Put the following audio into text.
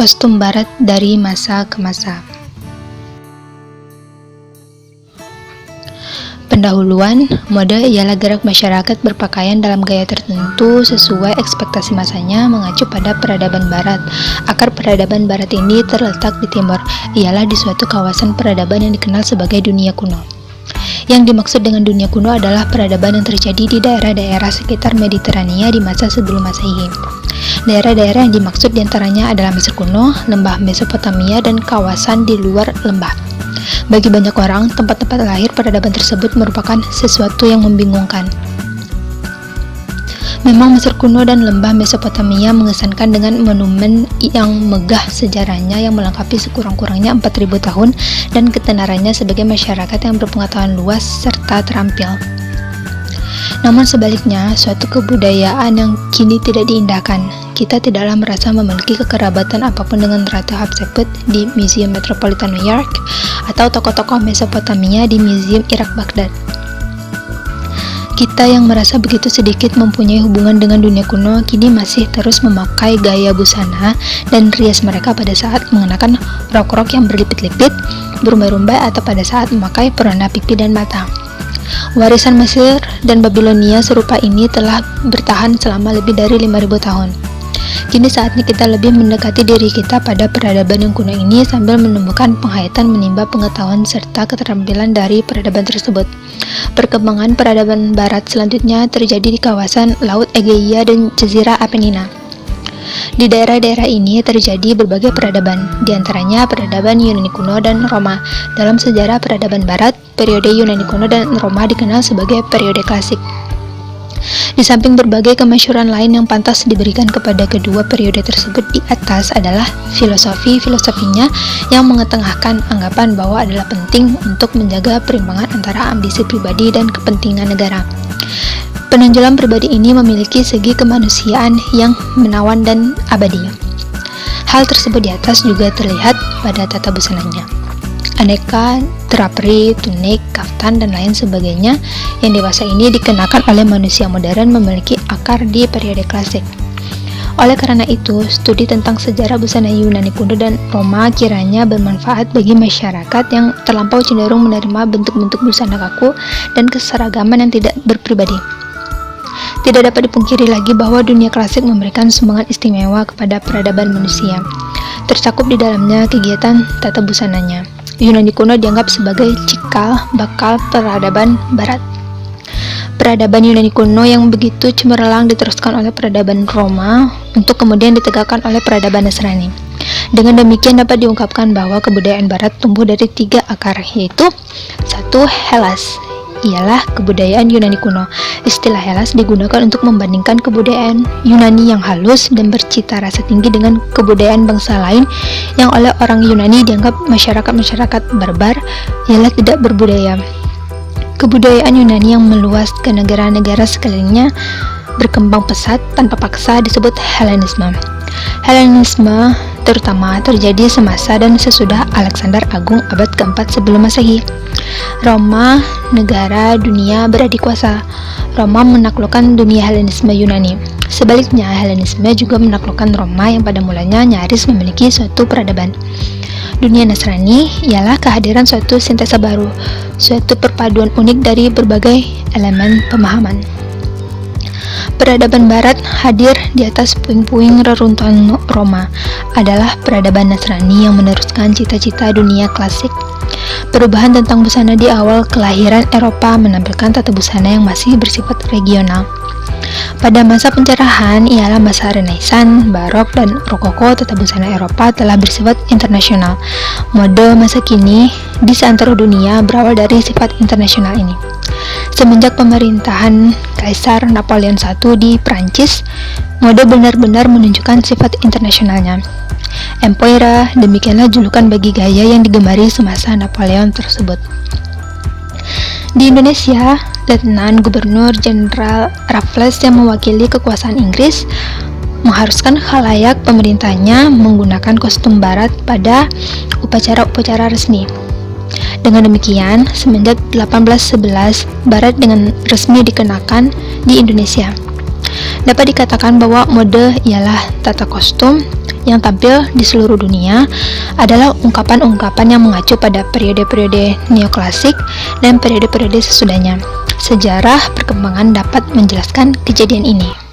Kostum barat dari masa ke masa. Pendahuluan, mode ialah gerak masyarakat berpakaian dalam gaya tertentu sesuai ekspektasi masanya mengacu pada peradaban barat. Akar peradaban barat ini terletak di timur, ialah di suatu kawasan peradaban yang dikenal sebagai dunia kuno. Yang dimaksud dengan dunia kuno adalah peradaban yang terjadi di daerah-daerah sekitar Mediterania di masa sebelum Masehi. Daerah-daerah yang dimaksud diantaranya adalah Mesir kuno, lembah Mesopotamia, dan kawasan di luar lembah. Bagi banyak orang, tempat-tempat lahir peradaban tersebut merupakan sesuatu yang membingungkan. Memang Mesir kuno dan lembah Mesopotamia mengesankan dengan monumen yang megah sejarahnya yang melengkapi sekurang-kurangnya 4.000 tahun dan ketenarannya sebagai masyarakat yang berpengetahuan luas serta terampil. Namun sebaliknya, suatu kebudayaan yang kini tidak diindahkan. Kita tidaklah merasa memiliki kekerabatan apapun dengan Ratu Hatshepsut di Museum Metropolitan New York atau tokoh-tokoh Mesopotamia di Museum Irak Baghdad. Kita yang merasa begitu sedikit mempunyai hubungan dengan dunia kuno kini masih terus memakai gaya busana dan rias mereka pada saat mengenakan rok-rok yang berlipit-lipit, berumbai-rumbai, atau pada saat memakai perona pipi dan mata. Warisan Mesir dan Babilonia serupa ini telah bertahan selama lebih dari 5.000 tahun. Kini saatnya kita lebih mendekati diri kita pada peradaban yang kuno ini sambil menemukan penghayatan menimba pengetahuan serta keterampilan dari peradaban tersebut. Perkembangan peradaban barat selanjutnya terjadi di kawasan Laut Egeia dan Jazirah Apenina. Di daerah-daerah ini terjadi berbagai peradaban, diantaranya peradaban Yunani kuno dan Roma. Dalam sejarah peradaban barat, periode Yunani kuno dan Roma dikenal sebagai periode klasik. Di samping berbagai kemasyhuran lain yang pantas diberikan kepada kedua periode tersebut di atas adalah filosofinya yang mengetengahkan anggapan bahwa adalah penting untuk menjaga perimbangan antara ambisi pribadi dan kepentingan negara. Penonjolan pribadi ini memiliki segi kemanusiaan yang menawan dan abadi. Hal tersebut di atas juga terlihat pada tata busananya. Aneka draperi, tunik, kaftan, dan lain sebagainya yang dewasa ini dikenakan oleh manusia modern memiliki akar di periode klasik. Oleh karena itu, studi tentang sejarah busana Yunani kuno dan Roma kiranya bermanfaat bagi masyarakat yang terlampau cenderung menerima bentuk-bentuk busana kaku dan keseragaman yang tidak berpribadi. Tidak dapat dipungkiri lagi bahwa dunia klasik memberikan sumbangan istimewa kepada peradaban manusia. Tercakup di dalamnya kegiatan tata busananya. Yunani kuno dianggap sebagai cikal bakal peradaban barat. Peradaban Yunani kuno yang begitu cemerlang diteruskan oleh peradaban Roma untuk kemudian ditegakkan oleh peradaban Nasrani. Dengan demikian dapat diungkapkan bahwa kebudayaan barat tumbuh dari 3 akar, yaitu 1. Hellas, ialah kebudayaan Yunani kuno. Istilah Hellas digunakan untuk membandingkan kebudayaan Yunani yang halus dan bercita rasa tinggi dengan kebudayaan bangsa lain yang oleh orang Yunani dianggap masyarakat barbar, ialah tidak berbudaya. Kebudayaan Yunani yang meluas ke negara-negara sekelilingnya berkembang pesat tanpa paksa disebut Helenisme. Helenisme terutama terjadi semasa dan sesudah Alexander Agung abad keempat sebelum Masehi. Roma, negara dunia beradik kuasa. Roma menaklukkan dunia Helenisme Yunani. Sebaliknya, Helenisme juga menaklukkan Roma yang pada mulanya nyaris memiliki suatu peradaban. Dunia Nasrani ialah kehadiran suatu sintesa baru, suatu perpaduan unik dari berbagai elemen pemahaman. Peradaban barat hadir di atas puing-puing reruntuhan Roma adalah peradaban Nasrani yang meneruskan cita-cita dunia klasik. Perubahan tentang busana di awal kelahiran Eropa menampilkan tata busana yang masih bersifat regional. Pada masa pencerahan ialah masa Renaissance, Barok, dan Rokoko, tata busana Eropa telah bersifat internasional. Mode masa kini di seantero dunia berawal dari sifat internasional ini. Semenjak pemerintahan Kaisar Napoleon I di Prancis, mode benar-benar menunjukkan sifat internasionalnya. Empire, demikianlah julukan bagi gaya yang digemari semasa Napoleon tersebut. Di Indonesia, Letnan Gubernur Jenderal Raffles yang mewakili kekuasaan Inggris mengharuskan khalayak pemerintahnya menggunakan kostum barat pada upacara-upacara resmi. Dengan demikian, semenjak 1811, barat dengan resmi dikenakan di Indonesia. Dapat dikatakan bahwa mode ialah tata kostum yang tampil di seluruh dunia adalah ungkapan-ungkapan yang mengacu pada periode-periode neoklasik dan periode-periode sesudahnya. Sejarah perkembangan dapat menjelaskan kejadian ini.